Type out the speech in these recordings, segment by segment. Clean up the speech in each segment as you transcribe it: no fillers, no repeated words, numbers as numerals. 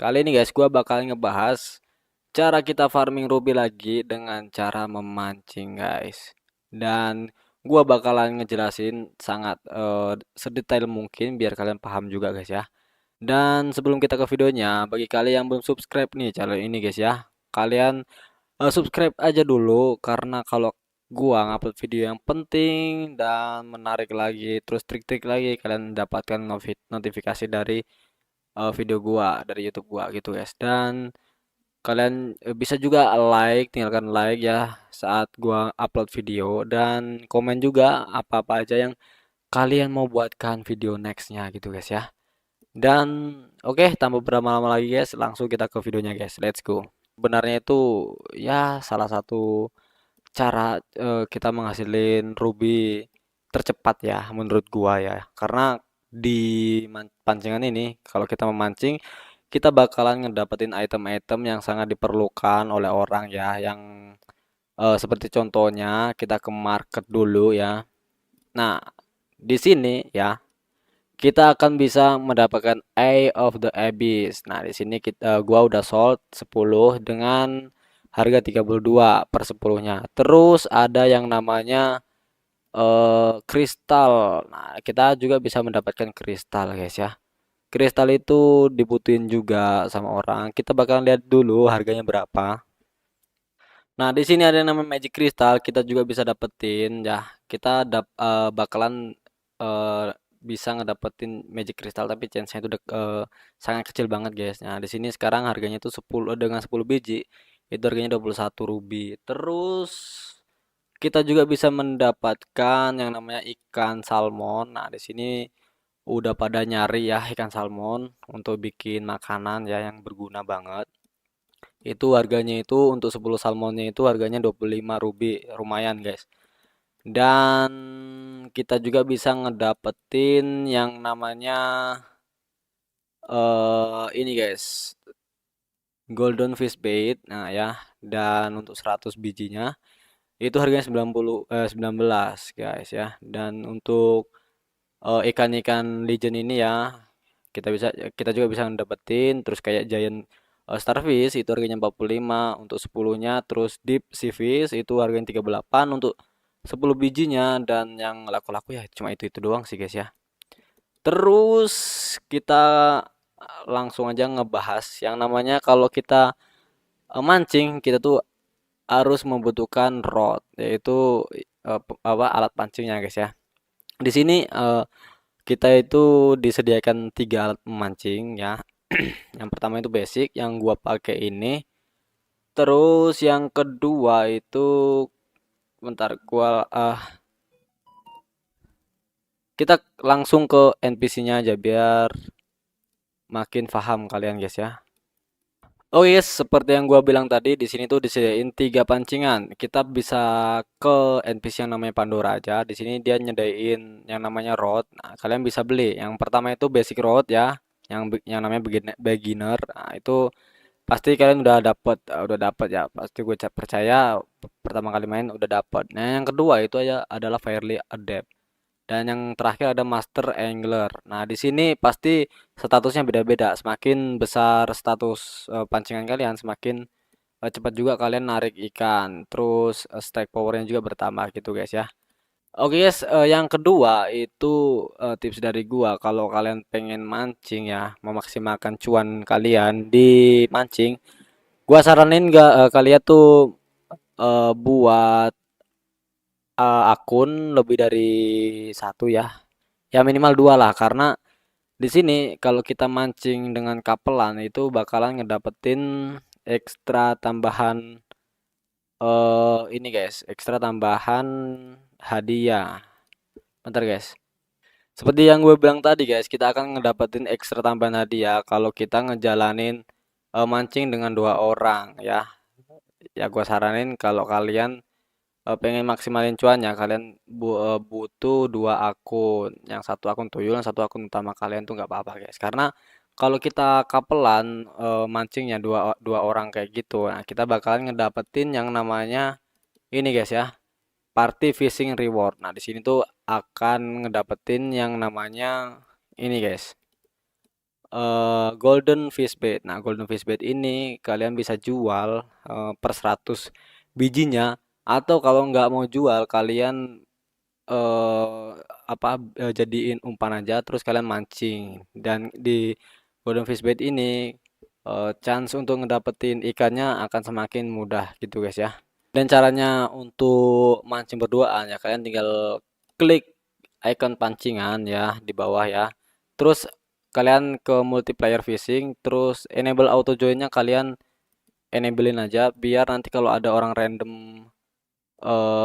Kali ini guys, gua bakal ngebahas cara kita farming ruby lagi dengan cara memancing guys. Dan gua bakalan ngejelasin sangat sedetail mungkin biar kalian paham juga guys ya. Dan sebelum kita ke videonya, bagi kalian yang belum subscribe nih channel ini guys ya, kalian subscribe aja dulu karena kalau gua ngupload video yang penting dan menarik lagi, terus trik-trik lagi, kalian dapatkan notifikasi dari video gua dari YouTube gua gitu guys. Dan kalian bisa juga tinggalkan like ya saat gua upload video dan komen juga apa-apa aja yang kalian mau buatkan video nextnya gitu guys ya. Dan oke, tanpa berlama-lama lagi guys, langsung kita ke videonya guys. Let's go. Benarnya itu ya salah satu cara kita menghasilin ruby tercepat ya menurut gua ya. Karena di pancingan ini kalau kita memancing kita bakalan ngedapetin item-item yang sangat diperlukan oleh orang ya, yang seperti contohnya kita ke market dulu ya. Nah, di sini ya kita akan bisa mendapatkan Eye of the Abyss. Nah, di sini gua udah sold 10 dengan harga 32 per 10-nya. Terus ada yang namanya kristal. Nah, kita juga bisa mendapatkan kristal guys ya. Kristal itu dibutuhin juga sama orang. Kita bakalan lihat dulu harganya berapa. Nah, di sini ada yang namanya magic crystal, kita juga bisa dapetin ya. Kita bakalan eh, bisa ngedapetin magic crystal tapi chance-nya itu sangat kecil banget, guys. Nah, di sini sekarang harganya itu 10 dengan 10 biji itu harganya 21 ruby. Terus kita juga bisa mendapatkan yang namanya ikan salmon. Nah, di sini udah pada nyari ya ikan salmon untuk bikin makanan ya yang berguna banget. Itu harganya itu untuk 10 salmonnya itu harganya 25 ruby, lumayan guys. Dan kita juga bisa ngedapetin yang namanya ini guys, golden fish bait. Nah ya, dan untuk 100 bijinya itu harganya 19 guys ya. Dan untuk ikan-ikan legend ini ya kita juga bisa dapetin terus kayak giant starfish itu harganya 45 untuk 10-nya, terus deep sea fish itu harganya 38 untuk 10 bijinya, dan yang laku-laku ya cuma itu doang sih guys ya. Terus kita langsung aja ngebahas yang namanya kalau kita mancing, kita tuh harus membutuhkan rod, yaitu apa alat pancingnya guys ya. Di sini kita itu disediakan tiga alat memancing ya. Yang pertama itu basic yang gua pakai ini. Terus yang kedua itu bentar kita langsung ke NPC-nya aja biar makin paham kalian guys ya. Oh yes, seperti yang gua bilang tadi di sini tuh disediain tiga pancingan. Kita bisa ke NPC yang namanya Pandora aja. Di sini dia nyediain yang namanya rod. Nah, kalian bisa beli. Yang pertama itu basic rod ya, yang namanya beginner. Nah, itu pasti kalian udah dapet ya. Pasti gue percaya pertama kali main udah dapet. Nah, yang kedua itu aja adalah Fairly Adept. Dan yang terakhir ada Master Angler. Nah, di sini pasti statusnya beda-beda. Semakin besar status pancingan kalian, semakin cepat juga kalian narik ikan. Terus strike powernya juga bertambah gitu guys ya. Oke guys, yang kedua itu tips dari gua kalau kalian pengen mancing ya, memaksimalkan cuan kalian di mancing, gua saranin gak kalian tuh buat akun lebih dari satu ya. Ya minimal dua lah, karena di sini kalau kita mancing dengan kapelan itu bakalan ngedapetin ekstra tambahan ini guys, ekstra tambahan hadiah. Bentar guys. Seperti yang gue bilang tadi guys, kita akan ngedapetin ekstra tambahan hadiah kalau kita ngejalanin mancing dengan dua orang ya. Ya gue saranin kalau kalian pengen maksimalin cuannya, kalian butuh dua akun. Yang satu akun tuyul, yang satu akun utama kalian tuh nggak apa-apa guys. Karena kalau kita kapelan mancingnya dua dua orang kayak gitu, nah kita bakalan ngedapetin yang namanya ini guys ya, party fishing reward. Nah di sini tuh akan ngedapetin yang namanya ini guys, golden fish bait. Nah, golden fish bait ini kalian bisa jual per 100 bijinya, atau kalau nggak mau jual kalian eh jadiin umpan aja terus kalian mancing. Dan di golden fish bait ini chance untuk ngedapetin ikannya akan semakin mudah gitu guys ya. Dan caranya untuk mancing berduaan ya, kalian tinggal klik icon pancingan ya di bawah ya. Terus kalian ke multiplayer fishing, terus enable auto joinnya kalian enablein aja biar nanti kalau ada orang random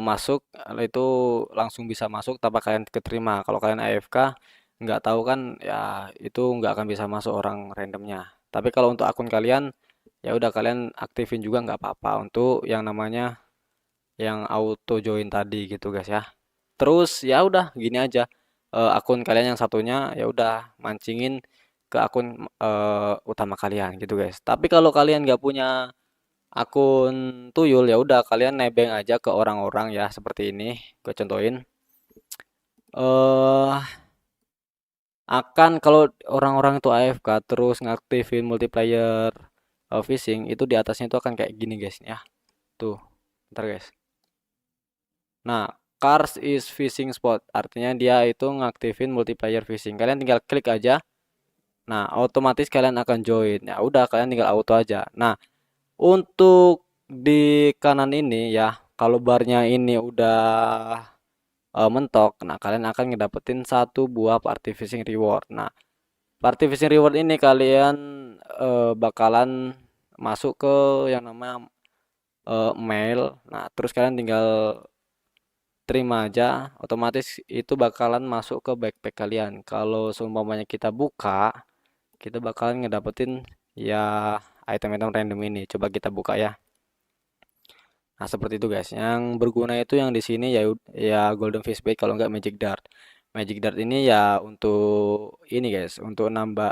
masuk itu langsung bisa masuk tanpa kalian keterima. Kalau kalian AFK nggak tahu kan ya, itu nggak akan bisa masuk orang randomnya. Tapi kalau untuk akun kalian ya udah kalian aktifin juga nggak apa-apa untuk yang namanya yang auto join tadi gitu guys ya. Terus ya udah gini aja, akun kalian yang satunya ya udah mancingin ke akun utama kalian gitu guys. Tapi kalau kalian nggak punya akun tuyul ya udah kalian nebeng aja ke orang-orang ya seperti ini. Gue contohin. eh Akan kalau orang-orang itu AFK terus ngaktifin multiplayer fishing itu di atasnya itu akan kayak gini guys ya. Tuh, bentar guys. Nah, cars is fishing spot artinya dia itu ngaktifin multiplayer fishing. Kalian tinggal klik aja. Nah, otomatis kalian akan join. Ya udah kalian tinggal auto aja. Nah, untuk di kanan ini ya, kalau barnya ini udah mentok, nah kalian akan ngedapetin satu buah party fishing reward. Nah, party fishing reward ini kalian bakalan masuk ke yang namanya mail. Nah, terus kalian tinggal terima aja, otomatis itu bakalan masuk ke backpack kalian. Kalau seumpamanya kita buka, kita bakalan ngedapetin ya item-item random ini. Coba kita buka ya. Nah, seperti itu guys. Yang berguna itu yang di sini ya golden fish bait kalau nggak magic dart. Magic dart ini ya untuk ini guys, untuk nambah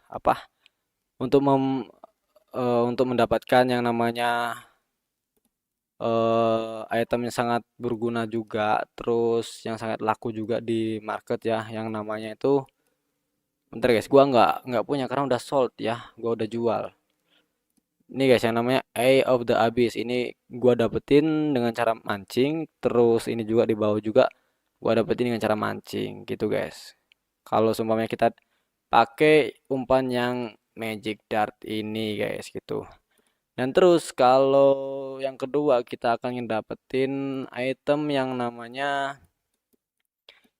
apa? Untuk untuk mendapatkan yang namanya item yang sangat berguna juga, terus yang sangat laku juga di market ya, yang namanya itu bentar guys, gua nggak punya karena udah sold ya, gua udah jual. Ini guys yang namanya Eye of the Abyss ini gua dapetin dengan cara mancing, terus ini juga di bawah juga gua dapetin dengan cara mancing gitu guys. Kalau seumpamanya kita pakai umpan yang magic dart ini guys gitu. Dan terus kalau yang kedua kita akan ngedapetin item yang namanya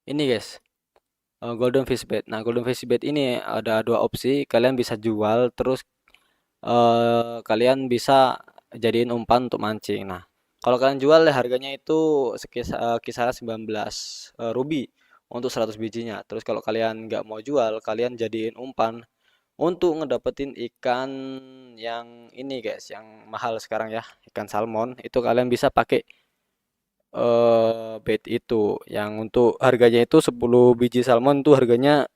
ini guys, golden fish bait. Nah, golden fish bait ini ada dua opsi, kalian bisa jual terus kalian bisa jadiin umpan untuk mancing. Nah, kalau kalian jual harganya itu kisaran 19 ruby untuk 100 bijinya. Terus kalau kalian nggak mau jual, kalian jadiin umpan untuk ngedapetin ikan yang ini guys, yang mahal sekarang ya, ikan salmon. Itu kalian bisa pakai bait itu yang untuk harganya itu 10 biji salmon tuh harganya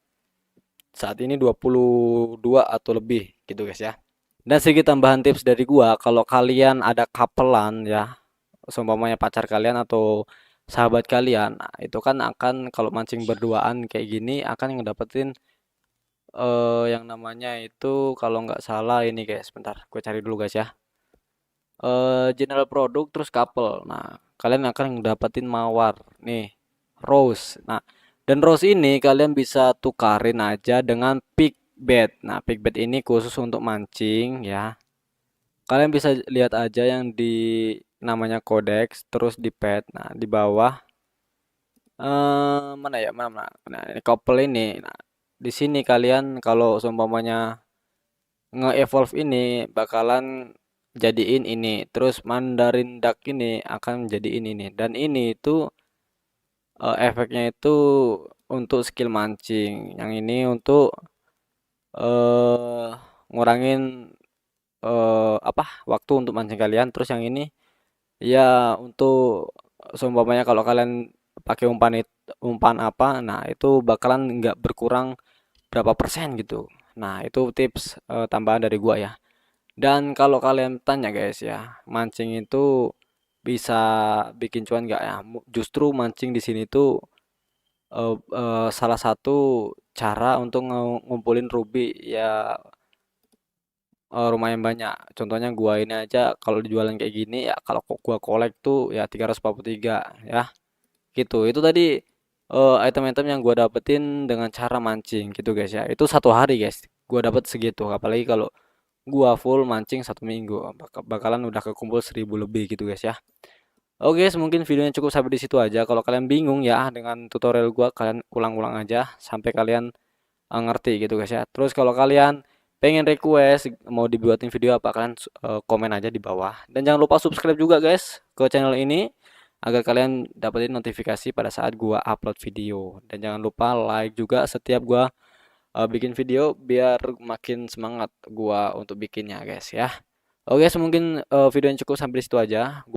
saat ini 22 atau lebih gitu guys ya. Dan sedikit tambahan tips dari gua, kalau kalian ada kapelan ya, seumpamanya pacar kalian atau sahabat kalian, nah, itu kan akan kalau mancing berduaan kayak gini akan ngedapetin yang namanya itu kalau nggak salah ini guys, bentar, gue cari dulu guys ya. General produk terus couple. Nah, kalian akan ngedapetin mawar nih, rose. Nah, dan rose ini kalian bisa tukarin aja dengan pig bait. Nah, pig bait ini khusus untuk mancing ya. Kalian bisa lihat aja yang di namanya codex, terus di pet. Nah, di bawah mana ya? Mana? Nah, ini couple ini. Nah, di sini kalian kalau seumpamanya nge-evolve ini bakalan jadiin ini. Terus Mandarin Duck ini akan jadiin ini. Dan ini itu efeknya itu untuk skill mancing. Yang ini untuk eh ngurangin waktu untuk mancing kalian. Terus yang ini ya untuk seumpamanya kalau kalian pakai umpan apa, nah itu bakalan nggak berkurang berapa persen gitu. Nah, itu tips tambahan dari gua ya. Dan kalau kalian tanya guys ya, mancing itu bisa bikin cuan nggak ya? Justru mancing di sini tuh salah satu cara untuk ngumpulin ruby ya, lumayan banyak. Contohnya gua ini aja kalau dijualan kayak gini ya, kalau gua kolek tuh ya 343 ya. Gitu. Itu tadi item-item yang gua dapetin dengan cara mancing gitu guys ya. Itu satu hari guys. Gua dapet segitu. Apalagi kalau gua full mancing 1 minggu, bakalan udah kekumpul 1000 lebih gitu guys ya. Oke guys, mungkin videonya cukup sampai di situ aja. Kalau kalian bingung ya dengan tutorial gua, kalian ulang-ulang aja sampai kalian ngerti gitu guys ya. Terus kalau kalian pengen request mau dibuatin video apa, kalian komen aja di bawah. Dan jangan lupa subscribe juga guys ke channel ini agar kalian dapetin notifikasi pada saat gua upload video. Dan jangan lupa like juga setiap gua bikin video biar makin semangat gua untuk bikinnya guys ya. Oke, mungkin video yang cukup sampai di situ aja.